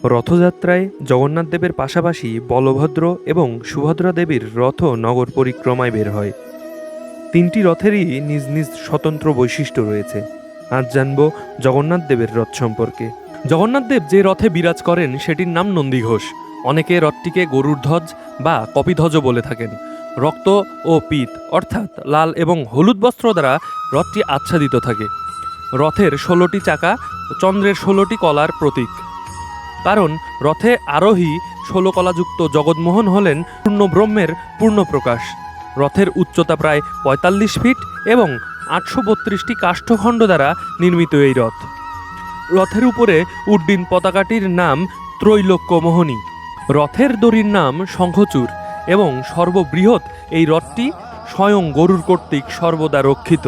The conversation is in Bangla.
রথযাত্রায় জগন্নাথ দেবের পাশাপাশি বলভদ্র এবং সুভদ্রা দেবীর রথ নগর পরিক্রমায় বের হয়। তিনটি রথেরই নিজ নিজ স্বতন্ত্র বৈশিষ্ট্য রয়েছে। আজ জানব জগন্নাথ দেবের রথ সম্পর্কে। জগন্নাথ দেব যে রথে বিরাজ করেন সেটির নাম নন্দীঘোষ। অনেকে রথটিকে গরুর ধ্বজ বা কপিধ্বজও বলে থাকেন। রক্ত ও পিত অর্থাৎ লাল এবং হলুদ বস্ত্র দ্বারা রথটি আচ্ছাদিত থাকে। রথের 16টি চাকা চন্দ্রের 16টি কলার প্রতীক, কারণ রথে আরোহী 16 কলাযুক্ত জগৎমোহন হলেন পূর্ণ ব্রহ্মের পূর্ণ প্রকাশ। রথের উচ্চতা প্রায় 45 ফিট এবং 832টি কাষ্ঠখণ্ড দ্বারা নির্মিত এই রথ। রথের উপরে উড্ডীন পতাকাটির নাম ত্রৈলোক্যমোহনী। রথের দড়ির নাম শঙ্খচূড় এবং সর্ববৃহৎ এই রথটি স্বয়ং গরুর কর্তৃক সর্বদা রক্ষিত।